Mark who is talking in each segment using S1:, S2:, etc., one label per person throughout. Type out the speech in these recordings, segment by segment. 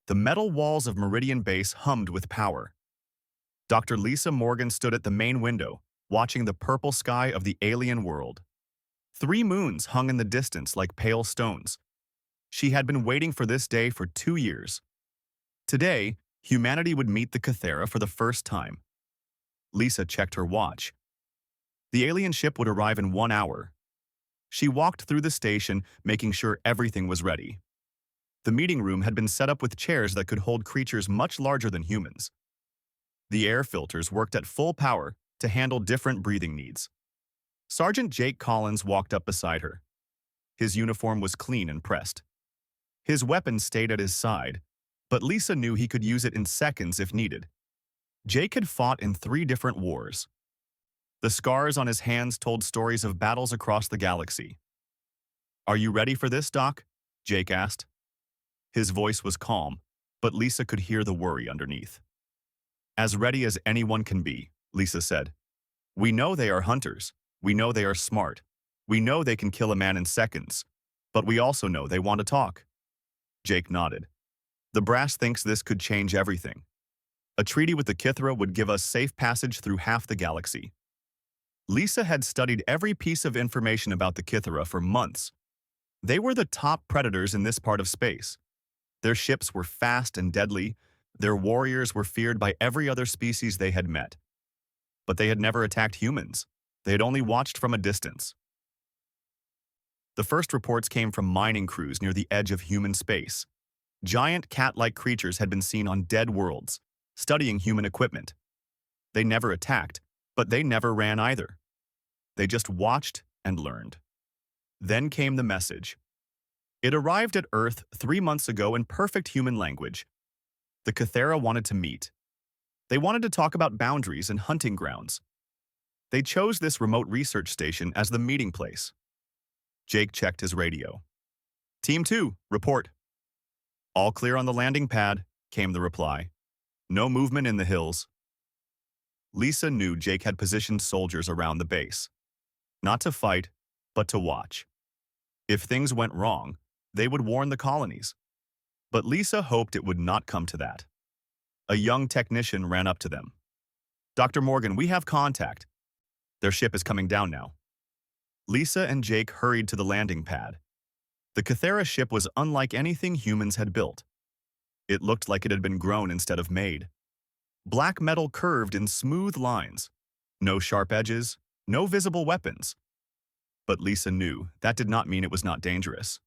S1: The metal walls of Meridian Base hummed with power. Dr. Lisa Morgan stood at the main window, watching the purple sky of the alien world. 3 moons hung in the distance like pale stones. She had been waiting for this day for 2 years. Today, humanity would meet the Cathera for the first time. Lisa checked her watch. The alien ship would arrive in 1 hour. She walked through the station, making sure everything was ready. The meeting room had been set up with chairs that could hold creatures much larger than humans. The air filters worked at full power to handle different breathing needs. Sergeant Jake Collins walked up beside her. His uniform was clean and pressed. His weapon stayed at his side, but Lisa knew he could use it in seconds if needed. Jake had fought in 3 different wars. The scars on his hands told stories of battles across the galaxy. "Are you ready for this, Doc?" Jake asked. His voice was calm, but Lisa could hear the worry underneath. "As ready as anyone can be," Lisa said. "We know they are hunters. We know they are smart. We know they can kill a man in seconds. But we also know they want to talk." Jake nodded. "The brass thinks this could change everything. A treaty with the Kithra would give us safe passage through half the galaxy." Lisa had studied every piece of information about the Kithra for months. They were the top predators in this part of space. Their ships were fast and deadly. Their warriors were feared by every other species they had met. But they had never attacked humans. They had only watched from a distance. The first reports came from mining crews near the edge of human space. Giant cat-like creatures had been seen on dead worlds, studying human equipment. They never attacked, but they never ran either. They just watched and learned. Then came the message. It arrived at Earth 3 months ago in perfect human language. The Cathera wanted to meet. They wanted to talk about boundaries and hunting grounds. They chose this remote research station as the meeting place. Jake checked his radio. "Team 2, report." "All clear on the landing pad," came the reply. "No movement in the hills." Lisa knew Jake had positioned soldiers around the base. Not to fight, but to watch. If things went wrong, they would warn the colonies. But Lisa hoped it would not come to that. A young technician ran up to them. "Dr. Morgan, we have contact. Their ship is coming down now." Lisa and Jake hurried to the landing pad. The Cathera ship was unlike anything humans had built. It looked like it had been grown instead of made. Black metal curved in smooth lines. No sharp edges, no visible weapons. But Lisa knew that did not mean it was not dangerous.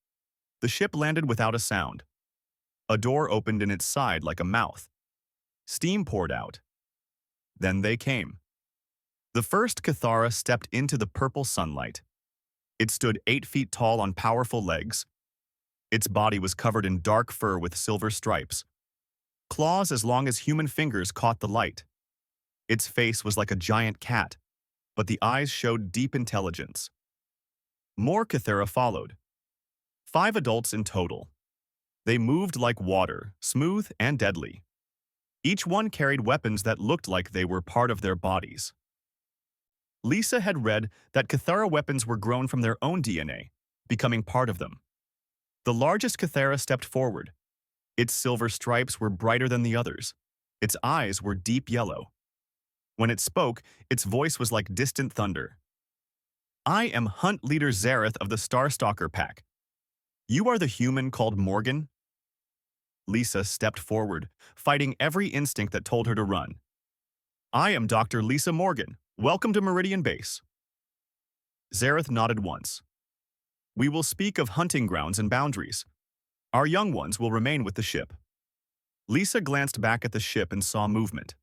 S1: The ship landed without a sound. A door opened in its side like a mouth. Steam poured out. Then they came. The first Cathara stepped into the purple sunlight. It stood 8 feet tall on powerful legs. Its body was covered in dark fur with silver stripes. Claws as long as human fingers caught the light. Its face was like a giant cat, but the eyes showed deep intelligence. More Cathera followed. 5 adults in total. They moved like water, smooth and deadly. Each one carried weapons that looked like they were part of their bodies. Lisa had read that Cathera weapons were grown from their own DNA, becoming part of them. The largest Cathera stepped forward. Its silver stripes were brighter than the others. Its eyes were deep yellow. When it spoke, its voice was like distant thunder. "I am Hunt Leader Zareth of the Starstalker Pack. You are the human called Morgan?" Lisa stepped forward, fighting every instinct that told her to run. "I am Dr. Lisa Morgan. Welcome to Meridian Base." Zareth nodded once. "We will speak of hunting grounds and boundaries. Our young ones will remain with the ship." Lisa glanced back at the ship and saw movement.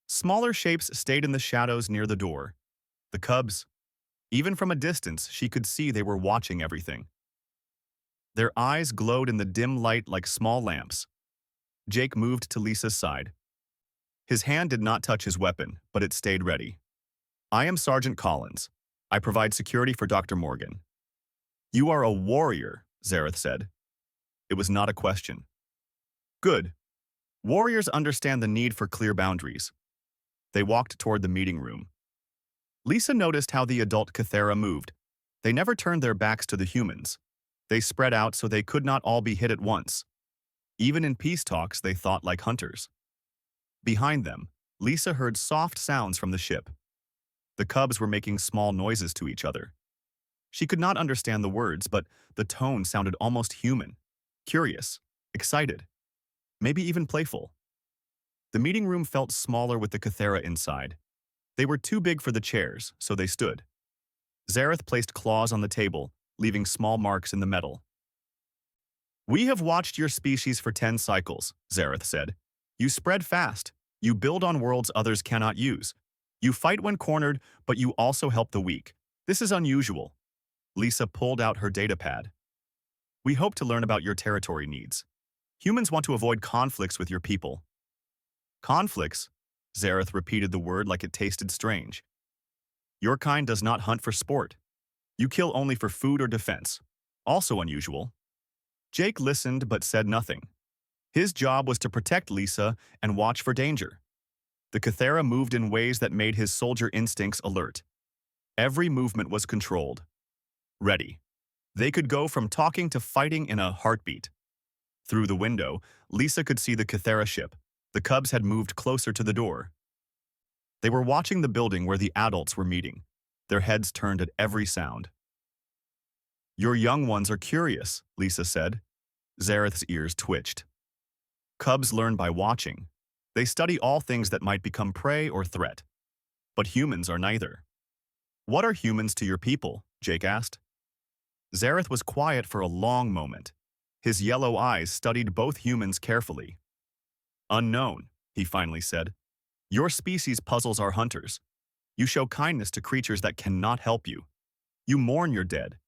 S1: Smaller shapes stayed in the shadows near the door. The cubs. Even from a distance, she could see they were watching everything. Their eyes glowed in the dim light like small lamps. Jake moved to Lisa's side. His hand did not touch his weapon, but it stayed ready. "I am Sergeant Collins. I provide security for Dr. Morgan." "You are a warrior," Zareth said. It was not a question. "Good. Warriors understand the need for clear boundaries." They walked toward the meeting room. Lisa noticed how the adult Cathera moved. They never turned their backs to the humans. They spread out so they could not all be hit at once. Even in peace talks, they thought like hunters. Behind them, Lisa heard soft sounds from the ship. The cubs were making small noises to each other. She could not understand the words, but the tone sounded almost human, curious, excited, maybe even playful. The meeting room felt smaller with the Cathera inside. They were too big for the chairs, so they stood. Zareth placed claws on the table, leaving small marks in the metal. "We have watched your species for 10 cycles," Zareth said. "You spread fast. You build on worlds others cannot use. You fight when cornered, but you also help the weak. This is unusual." Lisa pulled out her datapad. "We hope to learn about your territory needs. Humans want to avoid conflicts with your people." "Conflicts?" Zareth repeated the word like it tasted strange. "Your kind does not hunt for sport. You kill only for food or defense. Also unusual." Jake listened but said nothing. His job was to protect Lisa and watch for danger. The Cathera moved in ways that made his soldier instincts alert. Every movement was controlled. Ready. They could go from talking to fighting in a heartbeat. Through the window, Lisa could see the Cathera ship. The cubs had moved closer to the door. They were watching the building where the adults were meeting, their heads turned at every sound. "Your young ones are curious," Lisa said. Zareth's ears twitched. Cubs learn by watching. They study all things that might become prey or threat. But humans are neither. "What are humans to your people?" Jake asked. Zareth was quiet for a long moment. His yellow eyes studied both humans carefully. "Unknown," he finally said. "Your species puzzles our hunters. You show kindness to creatures that cannot help you. You mourn your dead.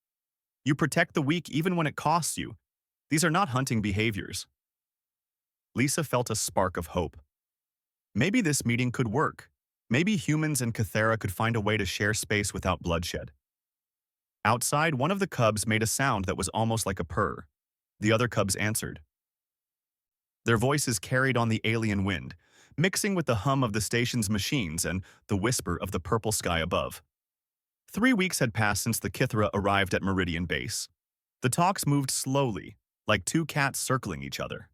S1: You protect the weak even when it costs you. These are not hunting behaviors." Lisa felt a spark of hope. Maybe this meeting could work. Maybe humans and Cathera could find a way to share space without bloodshed. Outside, one of the cubs made a sound that was almost like a purr. The other cubs answered. Their voices carried on the alien wind, mixing with the hum of the station's machines and the whisper of the purple sky above. 3 weeks had passed since the Kithra arrived at Meridian Base. The talks moved slowly, like two cats circling each other.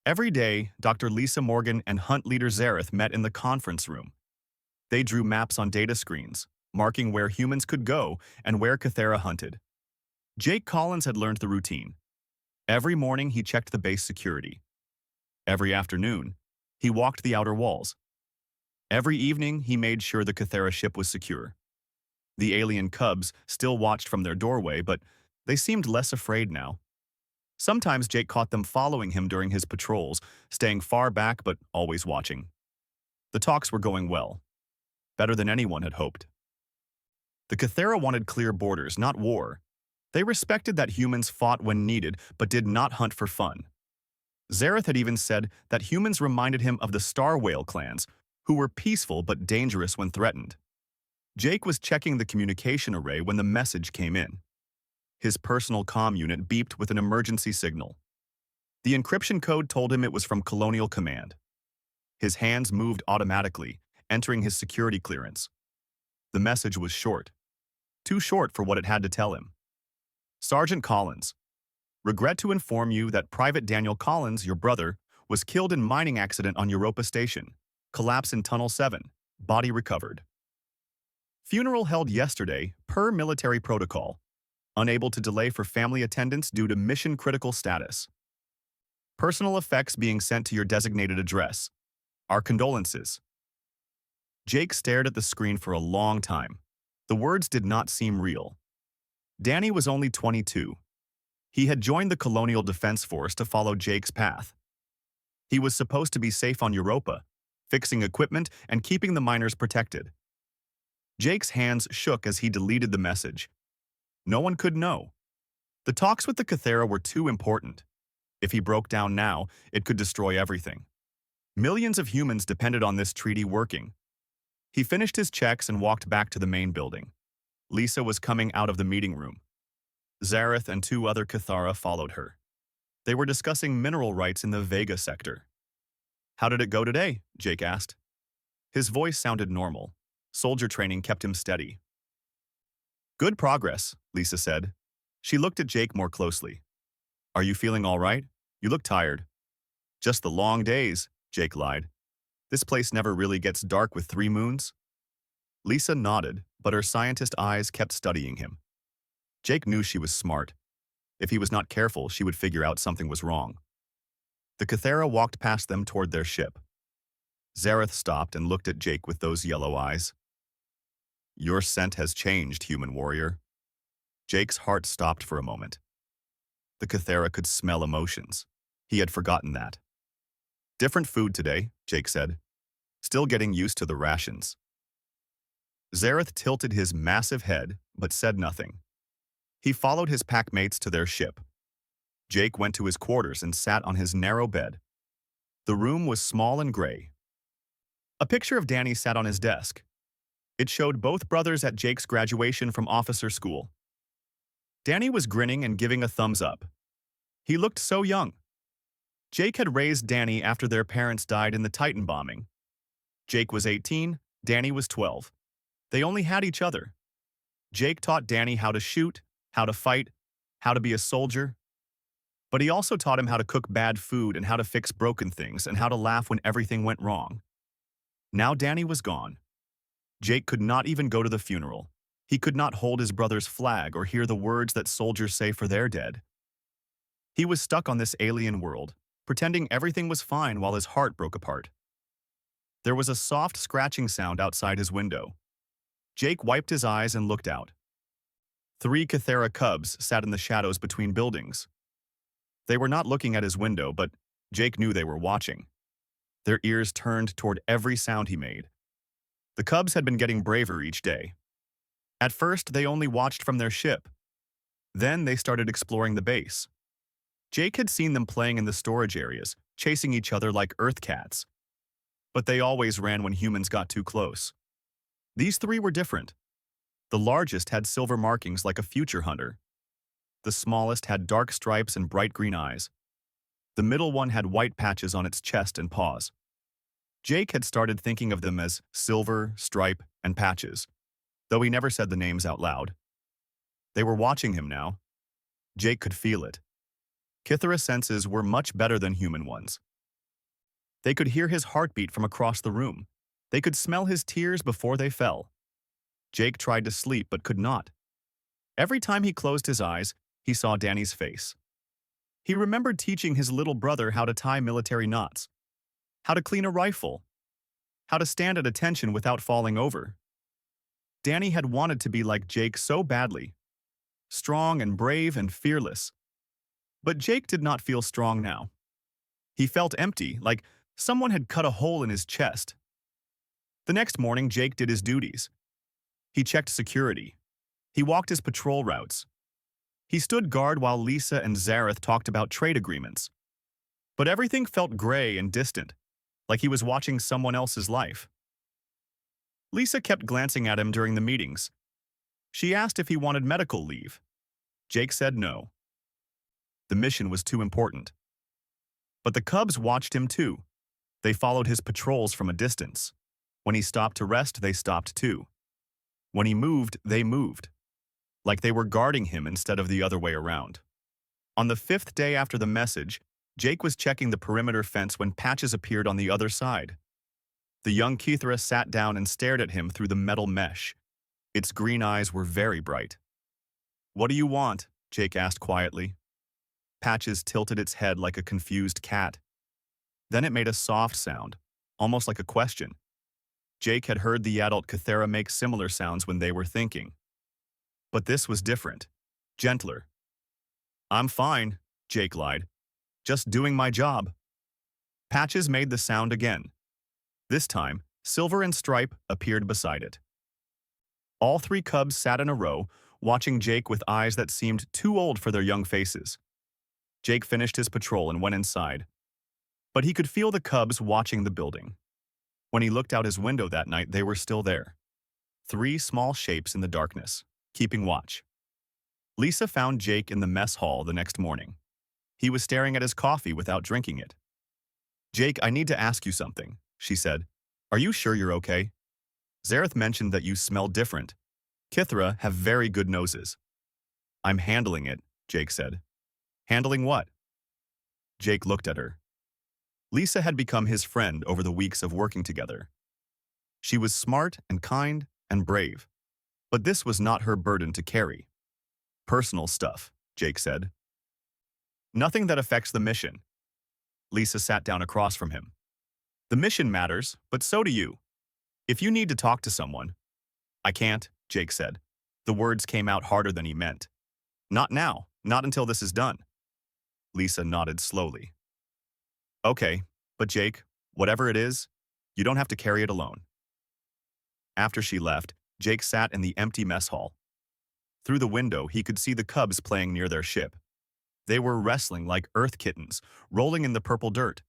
S1: Every day, Dr. Lisa Morgan and Hunt Leader Zareth met in the conference room. They drew maps on data screens, marking where humans could go and where Cathera hunted. Jake Collins had learned the routine. Every morning he checked the base security. Every afternoon, he walked the outer walls. Every evening, he made sure the Cathera ship was secure. The alien cubs still watched from their doorway, but they seemed less afraid now. Sometimes Jake caught them following him during his patrols, staying far back but always watching. The talks were going well, better than anyone had hoped. The Cathera wanted clear borders, not war. They respected that humans fought when needed but did not hunt for fun. Zareth had even said that humans reminded him of the Star Whale clans, who were peaceful but dangerous when threatened. Jake was checking the communication array when the message came in. His personal comm unit beeped with an emergency signal. The encryption code told him it was from Colonial Command. His hands moved automatically, entering his security clearance. The message was short. Too short for what it had to tell him. "Sergeant Collins, regret to inform you that Private Daniel Collins, your brother, was killed in mining accident on Europa Station. Collapse in Tunnel 7. Body recovered. Funeral held yesterday, per military protocol. Unable to delay for family attendance due to mission-critical status. Personal effects being sent to your designated address. Our condolences." Jake stared at the screen for a long time. The words did not seem real. Danny was only 22. He had joined the Colonial Defense Force to follow Jake's path. He was supposed to be safe on Europa, fixing equipment and keeping the miners protected. Jake's hands shook as he deleted the message. No one could know. The talks with the Cathera were too important. If he broke down now, it could destroy everything. Millions of humans depended on this treaty working. He finished his checks and walked back to the main building. Lisa was coming out of the meeting room. Zareth and 2 other Cathara followed her. They were discussing mineral rights in the Vega sector. "How did it go today?" Jake asked. His voice sounded normal. Soldier training kept him steady. "Good progress," Lisa said. She looked at Jake more closely. "Are you feeling all right? You look tired." Just the long days, Jake lied. This place never really gets dark with 3 moons. Lisa nodded, but her scientist eyes kept studying him. Jake knew she was smart. If he was not careful, she would figure out something was wrong. The Cathera walked past them toward their ship. Zareth stopped and looked at Jake with those yellow eyes. Your scent has changed, human warrior. Jake's heart stopped for a moment. The Cathera could smell emotions. He had forgotten that. Different food today, Jake said. Still getting used to the rations. Zareth tilted his massive head, but said nothing. He followed his packmates to their ship. Jake went to his quarters and sat on his narrow bed. The room was small and gray. A picture of Danny sat on his desk. It showed both brothers at Jake's graduation from officer school. Danny was grinning and giving a thumbs up. He looked so young. Jake had raised Danny after their parents died in the Titan bombing. Jake was 18, Danny was 12. They only had each other. Jake taught Danny how to shoot, how to fight, how to be a soldier. But he also taught him how to cook bad food and how to fix broken things and how to laugh when everything went wrong. Now Danny was gone. Jake could not even go to the funeral. He could not hold his brother's flag or hear the words that soldiers say for their dead. He was stuck on this alien world, pretending everything was fine while his heart broke apart. There was a soft scratching sound outside his window. Jake wiped his eyes and looked out. 3 Cathera cubs sat in the shadows between buildings. They were not looking at his window, but Jake knew they were watching. Their ears turned toward every sound he made. The cubs had been getting braver each day. At first, they only watched from their ship. Then they started exploring the base. Jake had seen them playing in the storage areas, chasing each other like earth cats. But they always ran when humans got too close. These 3 were different. The largest had silver markings like a future hunter. The smallest had dark stripes and bright green eyes. The middle one had white patches on its chest and paws. Jake had started thinking of them as Silver, Stripe, and Patches, though he never said the names out loud. They were watching him now. Jake could feel it. Cathera senses were much better than human ones. They could hear his heartbeat from across the room. They could smell his tears before they fell. Jake tried to sleep but could not. Every time he closed his eyes, he saw Danny's face. He remembered teaching his little brother how to tie military knots, how to clean a rifle, how to stand at attention without falling over. Danny had wanted to be like Jake so badly, strong and brave and fearless. But Jake did not feel strong now. He felt empty, like someone had cut a hole in his chest. The next morning, Jake did his duties. He checked security. He walked his patrol routes. He stood guard while Lisa and Zareth talked about trade agreements. But everything felt gray and distant, like he was watching someone else's life. Lisa kept glancing at him during the meetings. She asked if he wanted medical leave. Jake said no. The mission was too important. But the cubs watched him too. They followed his patrols from a distance. When he stopped to rest, they stopped too. When he moved, they moved. Like they were guarding him instead of the other way around. On the 5th day after the message, Jake was checking the perimeter fence when Patches appeared on the other side. The young Cathera sat down and stared at him through the metal mesh. Its green eyes were very bright. "What do you want?" Jake asked quietly. Patches tilted its head like a confused cat. Then it made a soft sound, almost like a question. Jake had heard the adult Cathera make similar sounds when they were thinking. But this was different, gentler. "I'm fine," Jake lied. "Just doing my job." Patches made the sound again. This time, Silver and Stripe appeared beside it. All 3 cubs sat in a row, watching Jake with eyes that seemed too old for their young faces. Jake finished his patrol and went inside. But he could feel the cubs watching the building. When he looked out his window that night, they were still there. 3 small shapes in the darkness, keeping watch. Lisa found Jake in the mess hall the next morning. He was staring at his coffee without drinking it. "Jake, I need to ask you something," she said. "Are you sure you're okay? Zareth mentioned that you smell different. Cathera have very good noses." "I'm handling it," Jake said. "Handling what?" Jake looked at her. Lisa had become his friend over the weeks of working together. She was smart and kind and brave, but this was not her burden to carry. Personal stuff, Jake said. Nothing that affects the mission. Lisa sat down across from him. The mission matters, but so do you. If you need to talk to someone. I can't, Jake said. The words came out harder than he meant. Not now, not until this is done. Lisa nodded slowly. Okay, but Jake, whatever it is, you don't have to carry it alone. After she left, Jake sat in the empty mess hall. Through the window, he could see the cubs playing near their ship. They were wrestling like earth kittens, rolling in the purple dirt.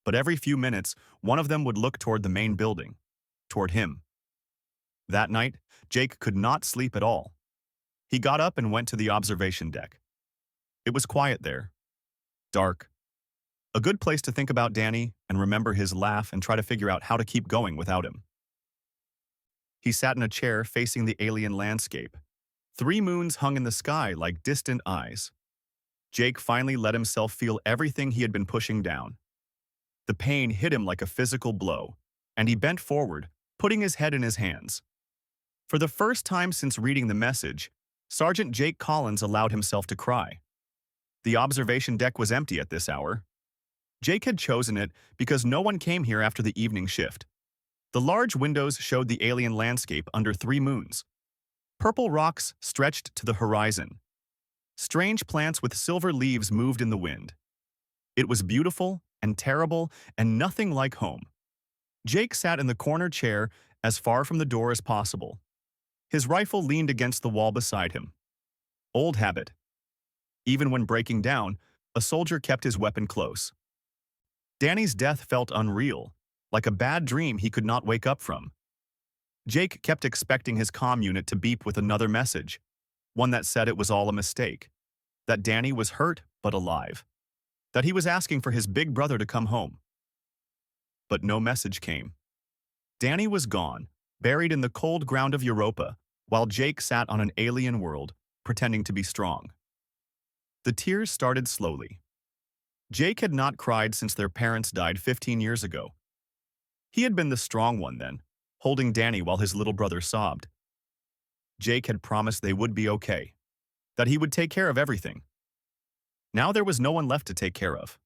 S1: But every few minutes, one of them would look toward the main building, toward him. That night, Jake could not sleep at all. He got up and went to the observation deck. It was quiet there. Dark. A good place to think about Danny and remember his laugh and try to figure out how to keep going without him. He sat in a chair facing the alien landscape. 3 moons hung in the sky like distant eyes. Jake finally let himself feel everything he had been pushing down. The pain hit him like a physical blow, and he bent forward, putting his head in his hands. For the first time since reading the message, Sergeant Jake Collins allowed himself to cry. The observation deck was empty at this hour. Jake had chosen it because no one came here after the evening shift. The large windows showed the alien landscape under 3 moons. Purple rocks stretched to the horizon. Strange plants with silver leaves moved in the wind. It was beautiful and terrible and nothing like home. Jake sat in the corner chair as far from the door as possible. His rifle leaned against the wall beside him. Old habit. Even when breaking down, a soldier kept his weapon close. Danny's death felt unreal, like a bad dream he could not wake up from. Jake kept expecting his comm unit to beep with another message, one that said it was all a mistake, that Danny was hurt but alive, that he was asking for his big brother to come home. But no message came. Danny was gone, buried in the cold ground of Europa, while Jake sat on an alien world, pretending to be strong. The tears started slowly. Jake had not cried since their parents died 15 years ago. He had been the strong one then, holding Danny while his little brother sobbed. Jake had promised they would be okay, that he would take care of everything. Now there was no one left to take care of.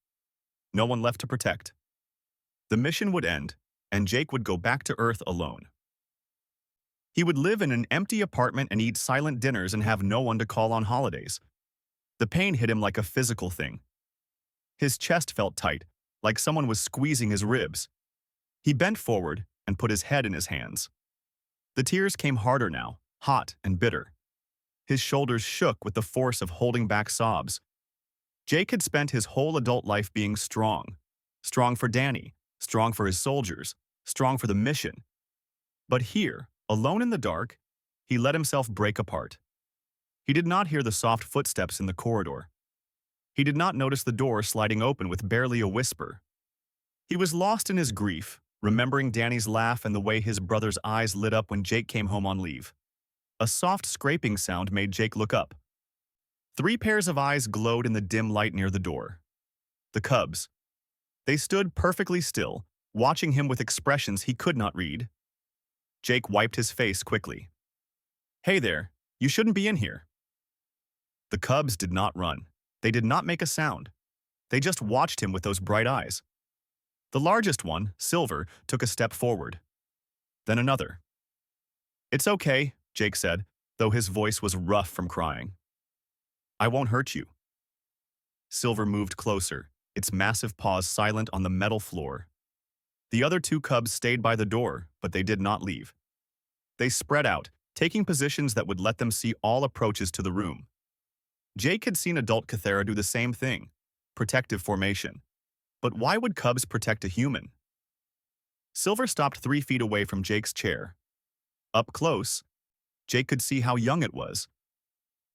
S1: No one left to protect. The mission would end, and Jake would go back to Earth alone. He would live in an empty apartment and eat silent dinners and have no one to call on holidays. The pain hit him like a physical thing. His chest felt tight, like someone was squeezing his ribs. He bent forward and put his head in his hands. The tears came harder now, hot and bitter. His shoulders shook with the force of holding back sobs. Jake had spent his whole adult life being strong. Strong for Danny, strong for his soldiers, strong for the mission. But here, alone in the dark, he let himself break apart. He did not hear the soft footsteps in the corridor. He did not notice the door sliding open with barely a whisper. He was lost in his grief, remembering Danny's laugh and the way his brother's eyes lit up when Jake came home on leave. A soft scraping sound made Jake look up. 3 pairs of eyes glowed in the dim light near the door. The cubs. They stood perfectly still, watching him with expressions he could not read. Jake wiped his face quickly. "Hey there, you shouldn't be in here." The cubs did not run. They did not make a sound. They just watched him with those bright eyes. The largest one, Silver, took a step forward. Then another. "It's okay," Jake said, though his voice was rough from crying. "I won't hurt you." Silver moved closer, its massive paws silent on the metal floor. The other 2 cubs stayed by the door, but they did not leave. They spread out, taking positions that would let them see all approaches to the room. Jake had seen adult Cathera do the same thing, protective formation. But why would cubs protect a human? Silver stopped 3 feet away from Jake's chair. Up close, Jake could see how young it was.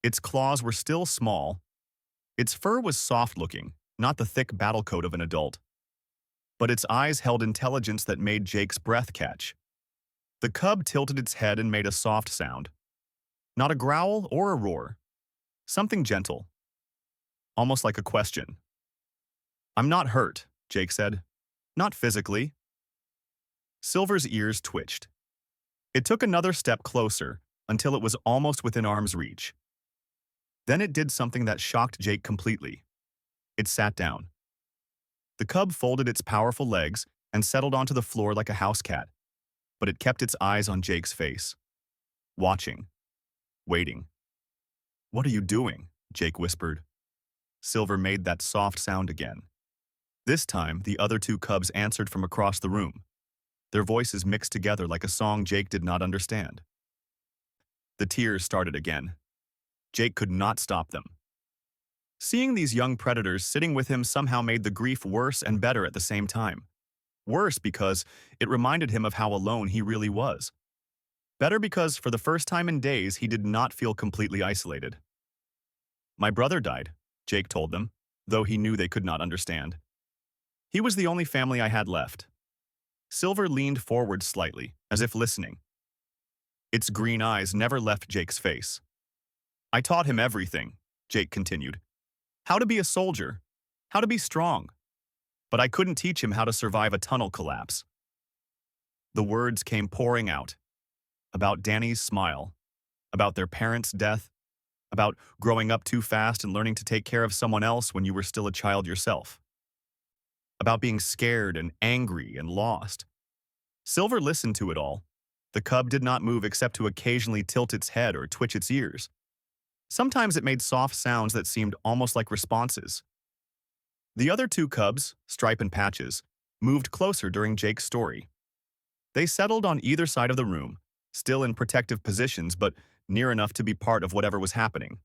S1: Its claws were still small. Its fur was soft-looking, not the thick battle coat of an adult. But its eyes held intelligence that made Jake's breath catch. The cub tilted its head and made a soft sound. Not a growl or a roar. Something gentle. Almost like a question. "I'm not hurt," Jake said. Not physically. Silver's ears twitched. It took another step closer until it was almost within arm's reach. Then it did something that shocked Jake completely. It sat down. The cub folded its powerful legs and settled onto the floor like a house cat, but it kept its eyes on Jake's face. Watching. Waiting. What are you doing? Jake whispered. Silver made that soft sound again. This time, the other two cubs answered from across the room. Their voices mixed together like a song Jake did not understand. The tears started again. Jake could not stop them. Seeing these young predators sitting with him somehow made the grief worse and better at the same time. Worse because it reminded him of how alone he really was. Better because for the first time in days he did not feel completely isolated. My brother died, Jake told them, though he knew they could not understand. He was the only family I had left. Silver leaned forward slightly, as if listening. Its green eyes never left Jake's face. I taught him everything, Jake continued. How to be a soldier, how to be strong. But I couldn't teach him how to survive a tunnel collapse. The words came pouring out. About Danny's smile, about their parents' death, about growing up too fast and learning to take care of someone else when you were still a child yourself. About being scared and angry and lost. Silver listened to it all. The cub did not move except to occasionally tilt its head or twitch its ears. Sometimes it made soft sounds that seemed almost like responses. The other two cubs, Stripe and Patches, moved closer during Jake's story. They settled on either side of the room, still in protective positions but near enough to be part of whatever was happening.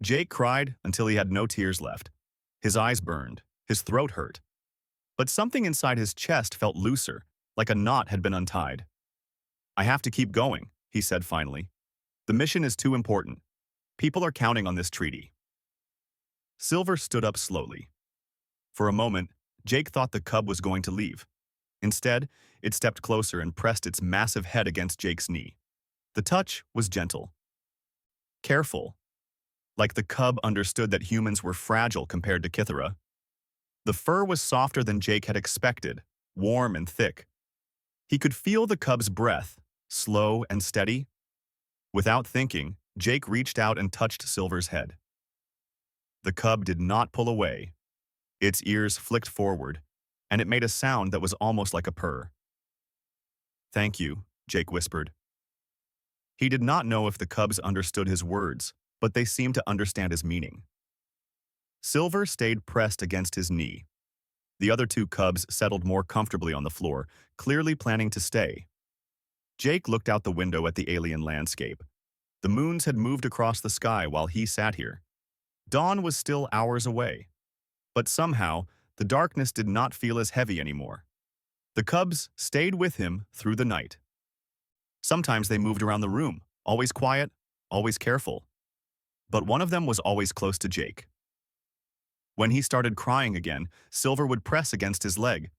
S1: Jake cried until he had no tears left. His eyes burned, his throat hurt. But something inside his chest felt looser, like a knot had been untied. I have to keep going, he said finally. The mission is too important. People are counting on this treaty. Silver stood up slowly. For a moment, Jake thought the cub was going to leave. Instead, it stepped closer and pressed its massive head against Jake's knee. The touch was gentle. Careful. Like the cub understood that humans were fragile compared to Kythera. The fur was softer than Jake had expected, warm and thick. He could feel the cub's breath, slow and steady. Without thinking, Jake reached out and touched Silver's head. The cub did not pull away. Its ears flicked forward, and it made a sound that was almost like a purr. Thank you, Jake whispered. He did not know if the cubs understood his words, but they seemed to understand his meaning. Silver stayed pressed against his knee. The other two cubs settled more comfortably on the floor, clearly planning to stay. Jake looked out the window at the alien landscape. The moons had moved across the sky while he sat here. Dawn was still hours away. But somehow, the darkness did not feel as heavy anymore. The cubs stayed with him through the night. Sometimes they moved around the room, always quiet, always careful. But one of them was always close to Jake. When he started crying again, Silver would press against his leg.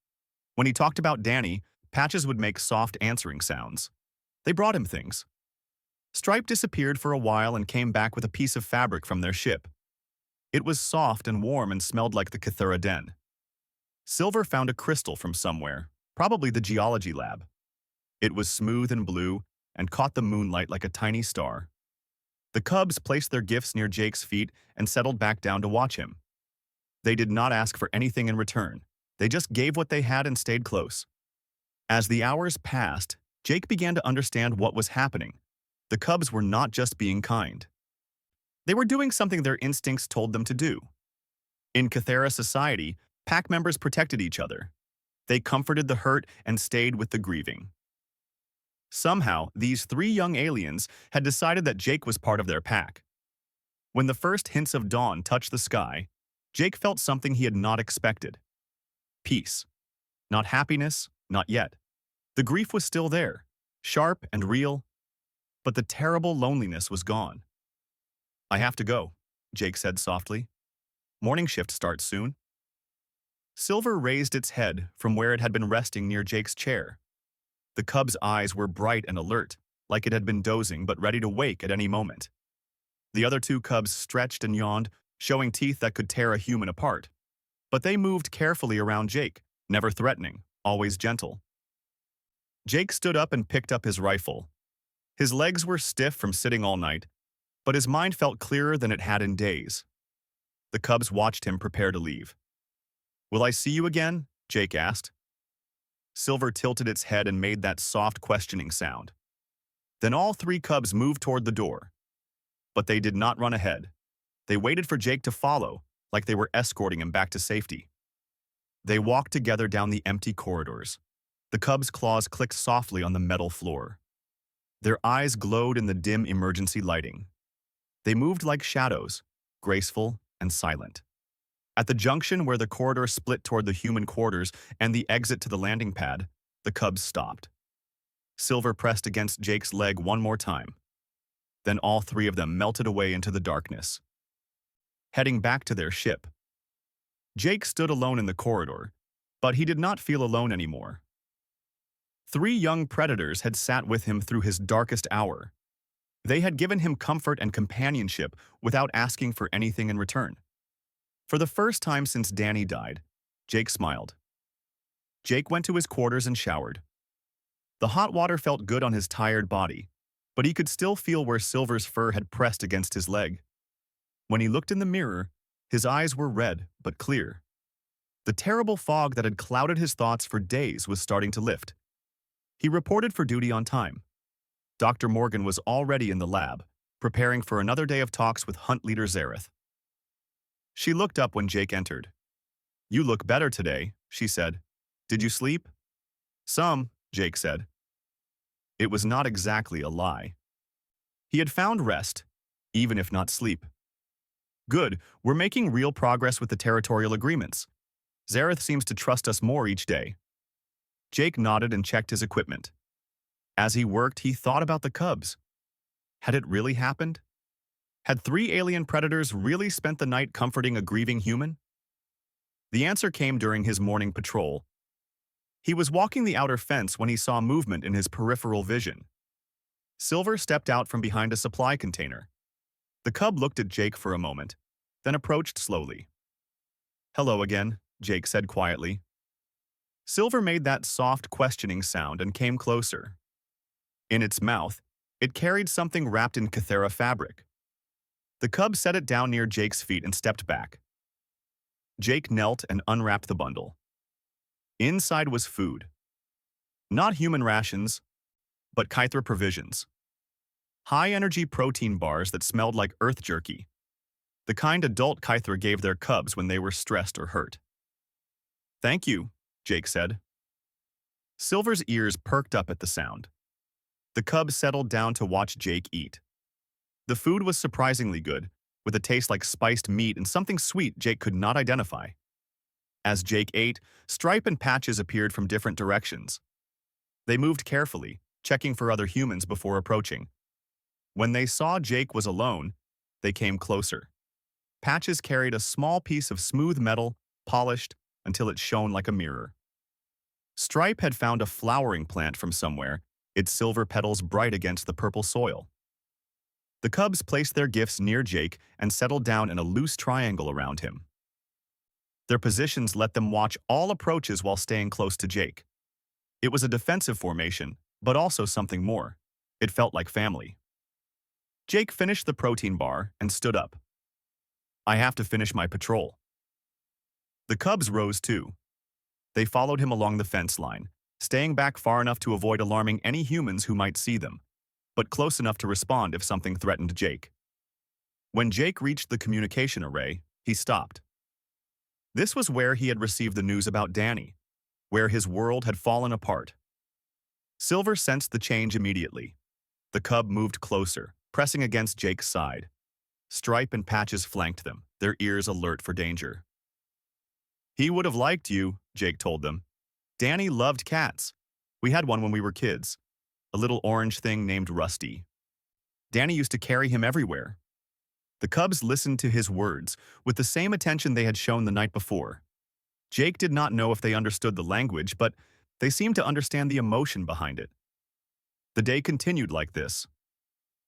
S1: When he talked about Danny, Patches would make soft answering sounds. They brought him things. Stripe disappeared for a while and came back with a piece of fabric from their ship. It was soft and warm and smelled like the Kythera den. Silver found a crystal from somewhere, probably the geology lab. It was smooth and blue and caught the moonlight like a tiny star. The cubs placed their gifts near Jake's feet and settled back down to watch him. They did not ask for anything in return. They just gave what they had and stayed close. As the hours passed, Jake began to understand what was happening. The cubs were not just being kind. They were doing something their instincts told them to do. In Kythera society, pack members protected each other. They comforted the hurt and stayed with the grieving. Somehow, these three young aliens had decided that Jake was part of their pack. When the first hints of dawn touched the sky, Jake felt something he had not expected. Peace. Not happiness, not yet. The grief was still there, sharp and real, but the terrible loneliness was gone. I have to go, Jake said softly. Morning shift starts soon. Silver raised its head from where it had been resting near Jake's chair. The cub's eyes were bright and alert, like it had been dozing but ready to wake at any moment. The other two cubs stretched and yawned, showing teeth that could tear a human apart. but they moved carefully around Jake, never threatening, always gentle. Jake stood up and picked up his rifle. His legs were stiff from sitting all night, but his mind felt clearer than it had in days. The cubs watched him prepare to leave. "Will I see you again?" Jake asked. Silver tilted its head and made that soft questioning sound. Then all three cubs moved toward the door. But they did not run ahead. They waited for Jake to follow, like they were escorting him back to safety. They walked together down the empty corridors. The cubs' claws clicked softly on the metal floor. Their eyes glowed in the dim emergency lighting. They moved like shadows, graceful and silent. At the junction where the corridor split toward the human quarters and the exit to the landing pad, the cubs stopped. Silver pressed against Jake's leg one more time. Then all three of them melted away into the darkness, heading back to their ship. Jake stood alone in the corridor, but he did not feel alone anymore. Three young predators had sat with him through his darkest hour. They had given him comfort and companionship without asking for anything in return. For the first time since Danny died, Jake smiled. Jake went to his quarters and showered. The hot water felt good on his tired body, but he could still feel where Silver's fur had pressed against his leg. When he looked in the mirror, his eyes were red but clear. The terrible fog that had clouded his thoughts for days was starting to lift. He reported for duty on time. Dr. Morgan was already in the lab, preparing for another day of talks with Hunt Leader Zareth. She looked up when Jake entered. "You look better today," she said. "Did you sleep?" "Some," Jake said. It was not exactly a lie. He had found rest, even if not sleep. "Good, we're making real progress with the territorial agreements. Zareth seems to trust us more each day." Jake nodded and checked his equipment. As he worked, he thought about the cubs. Had it really happened? Had three alien predators really spent the night comforting a grieving human? The answer came during his morning patrol. He was walking the outer fence when he saw movement in his peripheral vision. Silver stepped out from behind a supply container. The cub looked at Jake for a moment, then approached slowly. "Hello again," Jake said quietly. Silver made that soft, questioning sound and came closer. In its mouth, it carried something wrapped in Cathera fabric. The cub set it down near Jake's feet and stepped back. Jake knelt and unwrapped the bundle. Inside was food. Not human rations, but Kythra provisions. High-energy protein bars that smelled like earth jerky. The kind adult Kythra gave their cubs when they were stressed or hurt. "Thank you," Jake said. Silver's ears perked up at the sound. The cub settled down to watch Jake eat. The food was surprisingly good, with a taste like spiced meat and something sweet Jake could not identify. As Jake ate, Stripe and Patches appeared from different directions. They moved carefully, checking for other humans before approaching. When they saw Jake was alone, they came closer. Patches carried a small piece of smooth metal, polished until it shone like a mirror. Stripe had found a flowering plant from somewhere, its silver petals bright against the purple soil. The cubs placed their gifts near Jake and settled down in a loose triangle around him. Their positions let them watch all approaches while staying close to Jake. It was a defensive formation, but also something more. It felt like family. Jake finished the protein bar and stood up. "I have to finish my patrol." The cubs rose too. They followed him along the fence line, staying back far enough to avoid alarming any humans who might see them, but close enough to respond if something threatened Jake. When Jake reached the communication array, he stopped. This was where he had received the news about Danny, where his world had fallen apart. Silver sensed the change immediately. The cub moved closer, pressing against Jake's side. Stripe and Patches flanked them, their ears alert for danger. "He would have liked you," Jake told them. "Danny loved cats. We had one when we were kids. A little orange thing named Rusty. Danny used to carry him everywhere." The cubs listened to his words with the same attention they had shown the night before. Jake did not know if they understood the language, but they seemed to understand the emotion behind it. The day continued like this.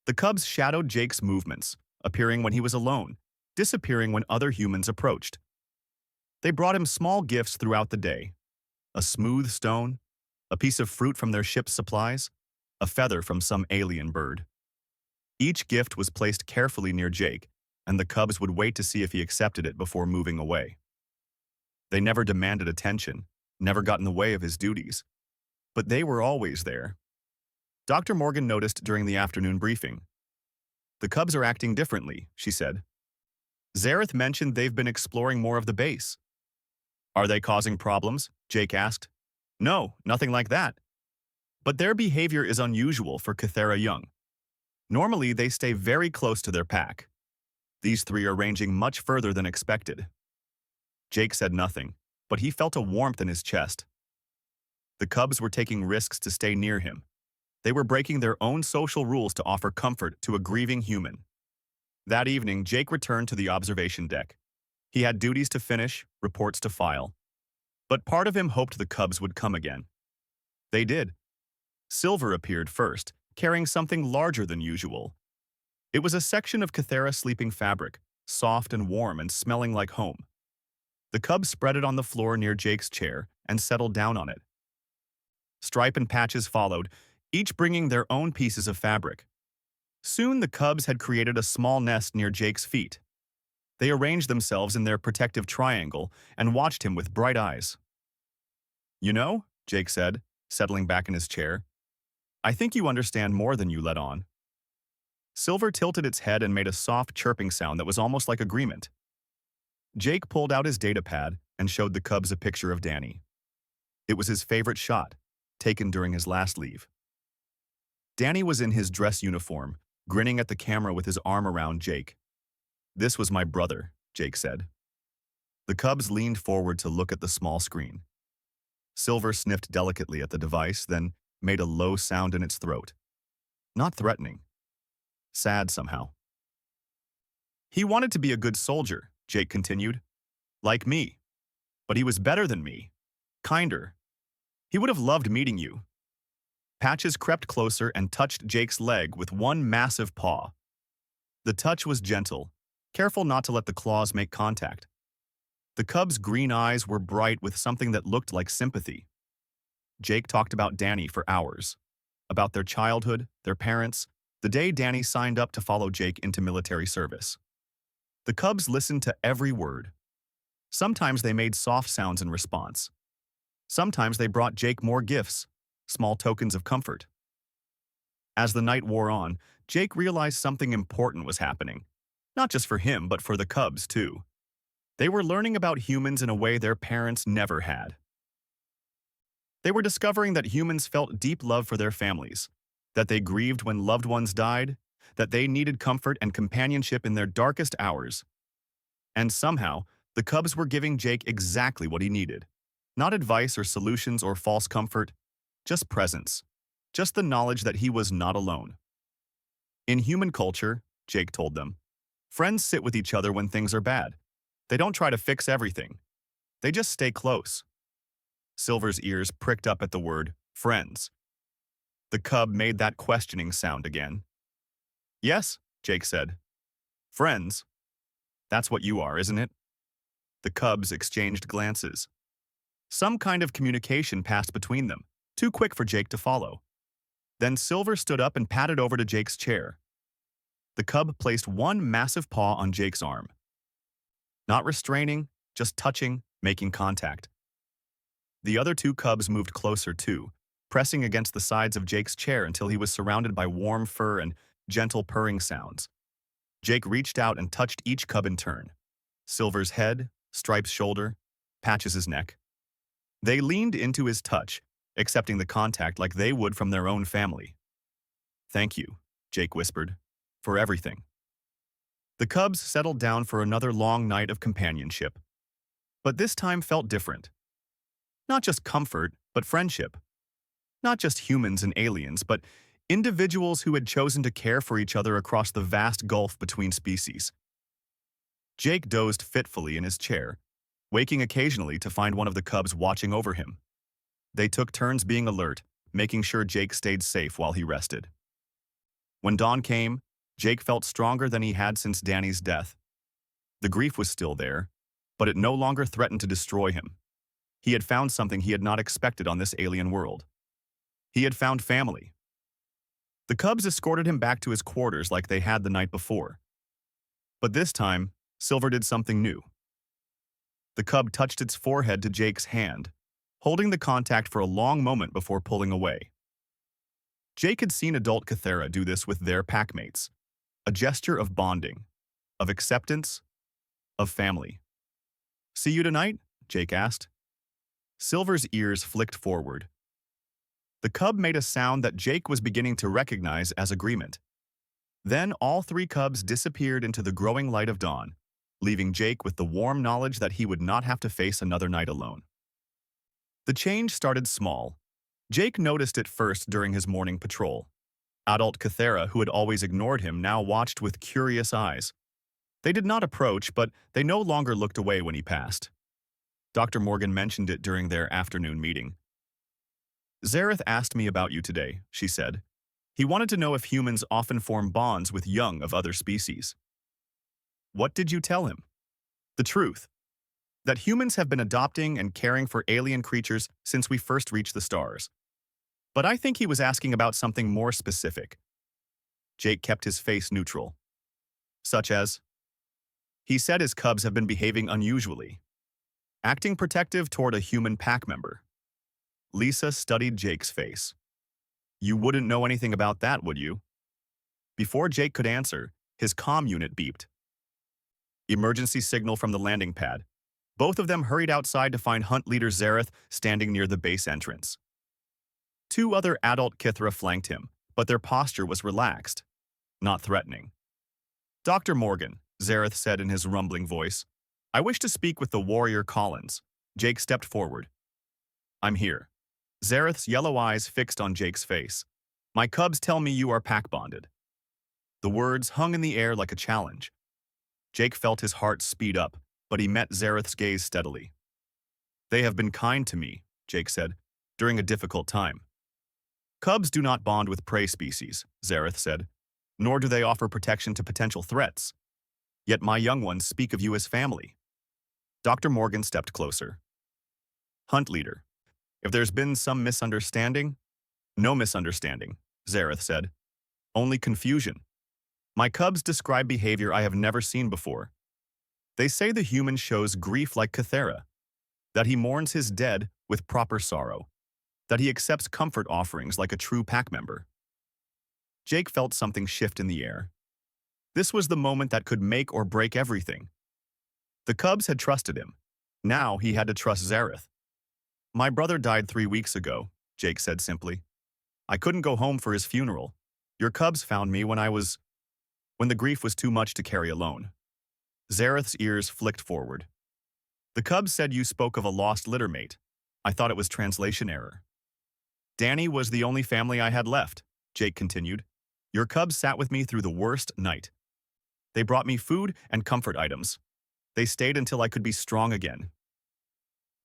S1: The cubs shadowed Jake's movements, appearing when he was alone, disappearing when other humans approached. They brought him small gifts throughout the day: a smooth stone, a piece of fruit from their ship's supplies, a feather from some alien bird. Each gift was placed carefully near Jake, and the cubs would wait to see if he accepted it before moving away. They never demanded attention, never got in the way of his duties, but they were always there. Dr. Morgan noticed during the afternoon briefing. "The cubs are acting differently," she said. "Zareth mentioned they've been exploring more of the base." "Are they causing problems?" Jake asked. "No, nothing like that. But their behavior is unusual for Cathera young. Normally, they stay very close to their pack. These three are ranging much further than expected." Jake said nothing, but he felt a warmth in his chest. The cubs were taking risks to stay near him. They were breaking their own social rules to offer comfort to a grieving human. That evening, Jake returned to the observation deck. He had duties to finish, reports to file. But part of him hoped the cubs would come again. They did. Silver appeared first, carrying something larger than usual. It was a section of Cathera sleeping fabric, soft and warm and smelling like home. The cubs spread it on the floor near Jake's chair and settled down on it. Stripe and Patches followed, each bringing their own pieces of fabric. Soon the cubs had created a small nest near Jake's feet. They arranged themselves in their protective triangle and watched him with bright eyes. "You know," Jake said, settling back in his chair, "I think you understand more than you let on." Silver tilted its head and made a soft chirping sound that was almost like agreement. Jake pulled out his datapad and showed the cubs a picture of Danny. It was his favorite shot, taken during his last leave. Danny was in his dress uniform, grinning at the camera with his arm around Jake. "This was my brother," Jake said. The cubs leaned forward to look at the small screen. Silver sniffed delicately at the device, then made a low sound in its throat. Not threatening. Sad somehow. "He wanted to be a good soldier," Jake continued. "Like me. But he was better than me. Kinder. He would have loved meeting you." Patches crept closer and touched Jake's leg with one massive paw. The touch was gentle, careful not to let the claws make contact. The cub's green eyes were bright with something that looked like sympathy. Jake talked about Danny for hours. About their childhood, their parents, the day Danny signed up to follow Jake into military service. The cubs listened to every word. Sometimes they made soft sounds in response. Sometimes they brought Jake more gifts, small tokens of comfort. As the night wore on, Jake realized something important was happening. Not just for him, but for the cubs, too. They were learning about humans in a way their parents never had. They were discovering that humans felt deep love for their families, that they grieved when loved ones died, that they needed comfort and companionship in their darkest hours. And somehow, the cubs were giving Jake exactly what he needed. Not advice or solutions or false comfort, just presence. Just the knowledge that he was not alone. In human culture, Jake told them, friends sit with each other when things are bad. They don't try to fix everything. They just stay close. Silver's ears pricked up at the word, friends. The cub made that questioning sound again. Yes, Jake said. Friends. That's what you are, isn't it? The cubs exchanged glances. Some kind of communication passed between them, too quick for Jake to follow. Then Silver stood up and padded over to Jake's chair. The cub placed one massive paw on Jake's arm. Not restraining, just touching, making contact. The other two cubs moved closer too, pressing against the sides of Jake's chair until he was surrounded by warm fur and gentle purring sounds. Jake reached out and touched each cub in turn. Silver's head, Stripe's shoulder, Patches' neck. They leaned into his touch, accepting the contact like they would from their own family. Thank you, Jake whispered, for everything. The cubs settled down for another long night of companionship. But this time felt different. Not just comfort, but friendship. Not just humans and aliens, but individuals who had chosen to care for each other across the vast gulf between species. Jake dozed fitfully in his chair, waking occasionally to find one of the cubs watching over him. They took turns being alert, making sure Jake stayed safe while he rested. When dawn came, Jake felt stronger than he had since Danny's death. The grief was still there, but it no longer threatened to destroy him. He had found something he had not expected on this alien world. He had found family. The cubs escorted him back to his quarters like they had the night before. But this time, Silver did something new. The cub touched its forehead to Jake's hand, holding the contact for a long moment before pulling away. Jake had seen adult Cathera do this with their packmates, a gesture of bonding, of acceptance, of family. "See you tonight?" Jake asked. Silver's ears flicked forward. The cub made a sound that Jake was beginning to recognize as agreement. Then all three cubs disappeared into the growing light of dawn, leaving Jake with the warm knowledge that he would not have to face another night alone. The change started small. Jake noticed it first during his morning patrol. Adult Cathera, who had always ignored him, now watched with curious eyes. They did not approach, but they no longer looked away when he passed. Dr. Morgan mentioned it during their afternoon meeting. "Zareth asked me about you today," she said. "He wanted to know if humans often form bonds with young of other species." "What did you tell him?" "The truth. That humans have been adopting and caring for alien creatures since we first reached the stars. But I think he was asking about something more specific." Jake kept his face neutral. "Such as?" "He said his cubs have been behaving unusually, acting protective toward a human pack member." Lisa studied Jake's face. "You wouldn't know anything about that, would you?" Before Jake could answer, his comm unit beeped. Emergency signal from the landing pad. Both of them hurried outside to find Hunt Leader Zareth standing near the base entrance. Two other adult Kithra flanked him, but their posture was relaxed, not threatening. "Dr. Morgan," Zareth said in his rumbling voice, "I wish to speak with the warrior Collins." Jake stepped forward. "I'm here." Zareth's yellow eyes fixed on Jake's face. "My cubs tell me you are pack-bonded." The words hung in the air like a challenge. Jake felt his heart speed up, but he met Zareth's gaze steadily. "They have been kind to me," Jake said, "during a difficult time." "Cubs do not bond with prey species," Zareth said, "nor do they offer protection to potential threats. Yet my young ones speak of you as family." Dr. Morgan stepped closer. "Hunt Leader, if there's been some misunderstanding—" "No misunderstanding," Zareth said. "Only confusion. My cubs describe behavior I have never seen before. They say the human shows grief like Cathera, that he mourns his dead with proper sorrow, that he accepts comfort offerings like a true pack member." Jake felt something shift in the air. This was the moment that could make or break everything. The cubs had trusted him. Now he had to trust Zareth. "My brother died 3 weeks ago," Jake said simply. "I couldn't go home for his funeral. Your cubs found me when the grief was too much to carry alone." Zareth's ears flicked forward. "The cubs said you spoke of a lost littermate. I thought it was translation error." "Danny was the only family I had left," Jake continued. "Your cubs sat with me through the worst night. They brought me food and comfort items. They stayed until I could be strong again."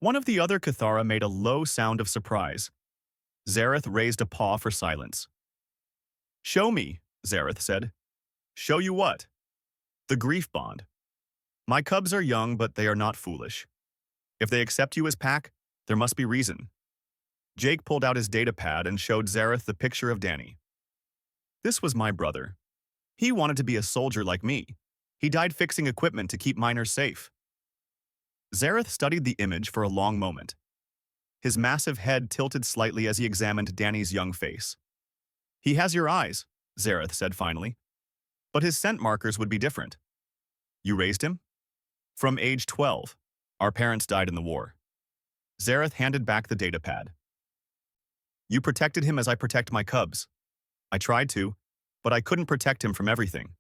S1: One of the other Cathara made a low sound of surprise. Zareth raised a paw for silence. "Show me," Zareth said. "Show you what?" "The grief bond. My cubs are young, but they are not foolish. If they accept you as pack, there must be reason." Jake pulled out his datapad and showed Zareth the picture of Danny. "This was my brother. He wanted to be a soldier like me. He died fixing equipment to keep miners safe." Zareth studied the image for a long moment. His massive head tilted slightly as he examined Danny's young face. "He has your eyes," Zareth said finally. "But his scent markers would be different." "You raised him?" "From age 12. Our parents died in the war." Zareth handed back the datapad. "You protected him as I protect my cubs. I tried to, but I couldn't protect him from everything."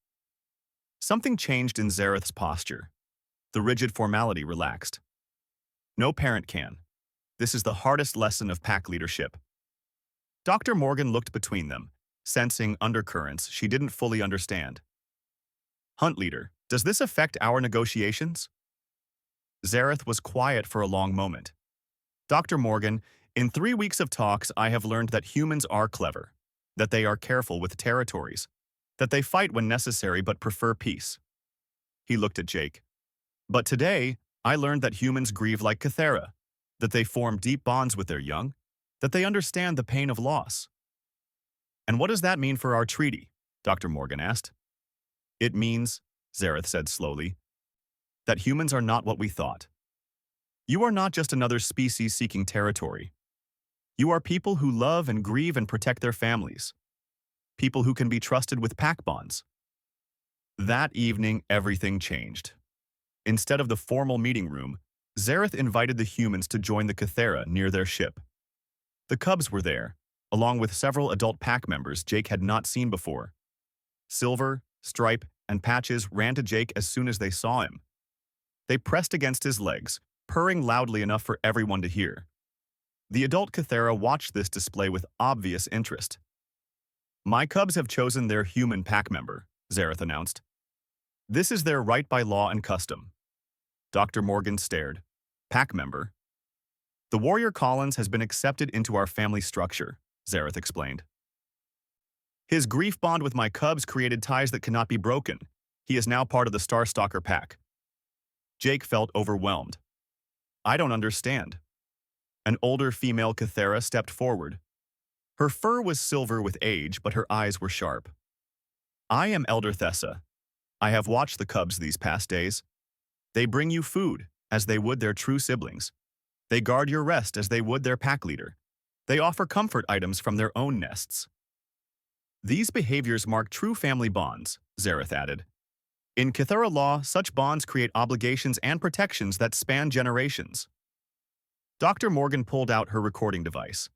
S1: Something changed in Zareth's posture. The rigid formality relaxed. "No parent can. This is the hardest lesson of pack leadership." Dr. Morgan looked between them, sensing undercurrents she didn't fully understand. "Hunt Leader, does this affect our negotiations?" Zareth was quiet for a long moment. "Dr. Morgan, in 3 weeks of talks I have learned that humans are clever, that they are careful with territories, that they fight when necessary but prefer peace." He looked at Jake. "But today, I learned that humans grieve like Cathera, that they form deep bonds with their young, that they understand the pain of loss. And what does that mean for our treaty? Dr. Morgan asked. It means, Zareth said slowly, that humans are not what we thought. You are not just another species seeking territory. You are people who love and grieve and protect their families. People who can be trusted with pack bonds. That evening, everything changed. Instead of the formal meeting room, Zareth invited the humans to join the Cathera near their ship. The cubs were there, along with several adult pack members Jake had not seen before. Silver, Stripe, and Patches ran to Jake as soon as they saw him. They pressed against his legs, purring loudly enough for everyone to hear. The adult Cathera watched this display with obvious interest. My cubs have chosen their human pack member, Zareth announced. This is their right by law and custom. Dr. Morgan stared. Pack member? The warrior Collins has been accepted into our family structure, Zareth explained. His grief bond with my cubs created ties that cannot be broken. He is now part of the Starstalker pack. Jake felt overwhelmed. I don't understand. An older female Cathera stepped forward. Her fur was silver with age, but her eyes were sharp. I am Elder Thessa. I have watched the cubs these past days. They bring you food, as they would their true siblings. They guard your rest as they would their pack leader. They offer comfort items from their own nests. These behaviors mark true family bonds, Zareth added. In Cathera law, such bonds create obligations and protections that span generations. Dr. Morgan pulled out her recording device.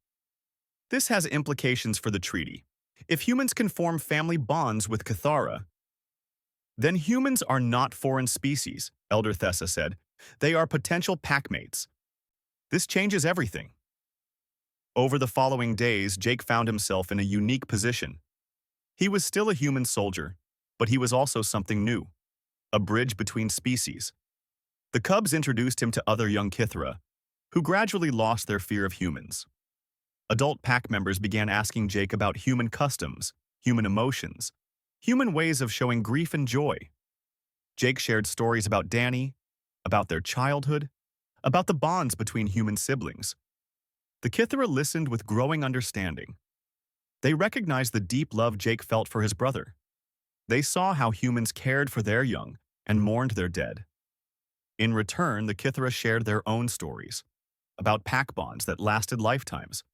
S1: This has implications for the treaty. If humans can form family bonds with Cathara, then humans are not foreign species, Elder Thessa said. They are potential packmates. This changes everything. Over the following days, Jake found himself in a unique position. He was still a human soldier, but he was also something new, a bridge between species. The cubs introduced him to other young Kithra, who gradually lost their fear of humans. Adult pack members began asking Jake about human customs, human emotions, human ways of showing grief and joy. Jake shared stories about Danny, about their childhood, about the bonds between human siblings. The Kithra listened with growing understanding. They recognized the deep love Jake felt for his brother. They saw how humans cared for their young and mourned their dead. In return, the Kithra shared their own stories about pack bonds that lasted lifetimes,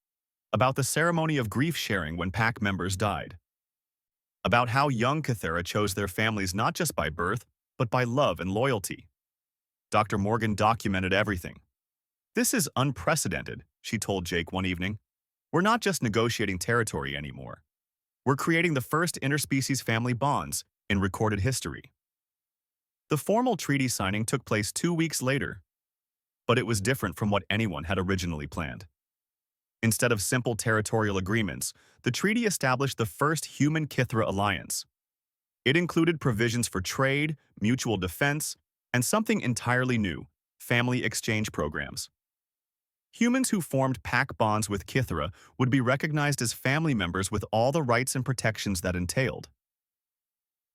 S1: about the ceremony of grief sharing when pack members died, about how young Cathera chose their families not just by birth, but by love and loyalty. Dr. Morgan documented everything. This is unprecedented, she told Jake one evening. We're not just negotiating territory anymore. We're creating the first interspecies family bonds in recorded history. The formal treaty signing took place 2 weeks later, but it was different from what anyone had originally planned. Instead of simple territorial agreements, the treaty established the first human-Kithra alliance. It included provisions for trade, mutual defense, and something entirely new, family exchange programs. Humans who formed pack bonds with Kithra would be recognized as family members with all the rights and protections that entailed.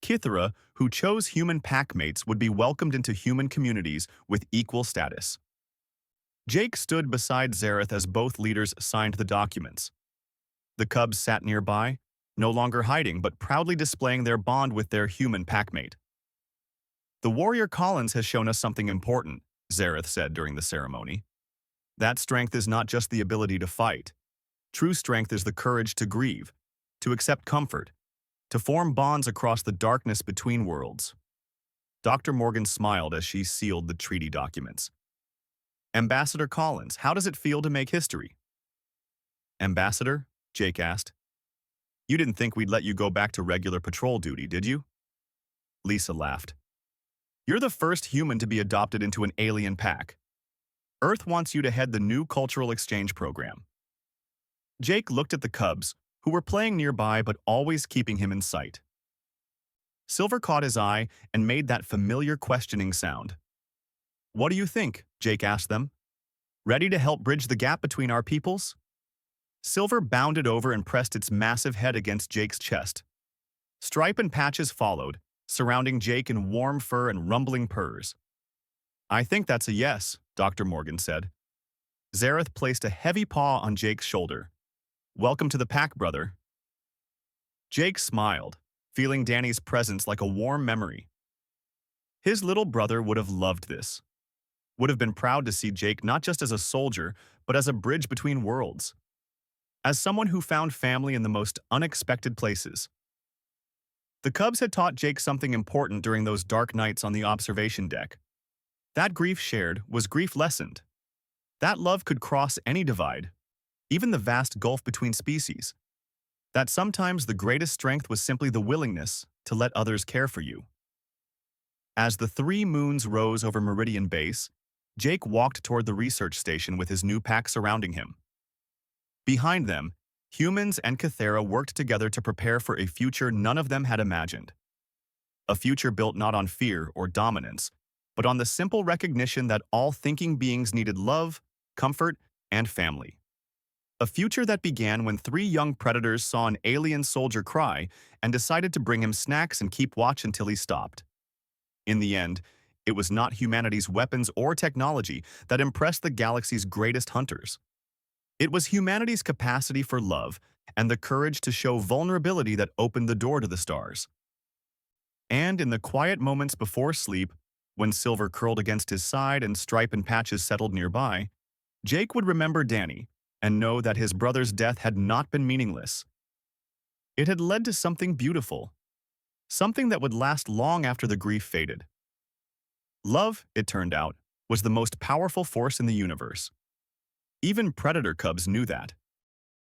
S1: Kithra, who chose human packmates, would be welcomed into human communities with equal status. Jake stood beside Zareth as both leaders signed the documents. The cubs sat nearby, no longer hiding but proudly displaying their bond with their human packmate. The warrior Collins has shown us something important, Zareth said during the ceremony. That strength is not just the ability to fight. True strength is the courage to grieve, to accept comfort, to form bonds across the darkness between worlds. Dr. Morgan smiled as she sealed the treaty documents. Ambassador Collins, how does it feel to make history? Ambassador? Jake asked. You didn't think we'd let you go back to regular patrol duty, did you? Lisa laughed. You're the first human to be adopted into an alien pack. Earth wants you to head the new cultural exchange program. Jake looked at the cubs, who were playing nearby but always keeping him in sight. Silver caught his eye and made that familiar questioning sound. What do you think? Jake asked them. Ready to help bridge the gap between our peoples? Silver bounded over and pressed its massive head against Jake's chest. Stripe and Patches followed, surrounding Jake in warm fur and rumbling purrs. I think that's a yes, Dr. Morgan said. Zareth placed a heavy paw on Jake's shoulder. Welcome to the pack, brother. Jake smiled, feeling Danny's presence like a warm memory. His little brother would have loved this. Would have been proud to see Jake not just as a soldier, but as a bridge between worlds. As someone who found family in the most unexpected places. The Cubs had taught Jake something important during those dark nights on the observation deck. That grief shared was grief lessened. That love could cross any divide, even the vast gulf between species. That sometimes the greatest strength was simply the willingness to let others care for you. As the 3 moons rose over Meridian Base, Jake walked toward the research station with his new pack surrounding him. Behind them, humans and Cathera worked together to prepare for a future none of them had imagined. A future built not on fear or dominance, but on the simple recognition that all thinking beings needed love, comfort, and family. A future that began when 3 young predators saw an alien soldier cry and decided to bring him snacks and keep watch until he stopped. In the end, it was not humanity's weapons or technology that impressed the galaxy's greatest hunters. It was humanity's capacity for love and the courage to show vulnerability that opened the door to the stars. And in the quiet moments before sleep, when Silver curled against his side and Stripe and Patches settled nearby, Jake would remember Danny and know that his brother's death had not been meaningless. It had led to something beautiful, something that would last long after the grief faded. Love, it turned out, was the most powerful force in the universe. Even predator cubs knew that.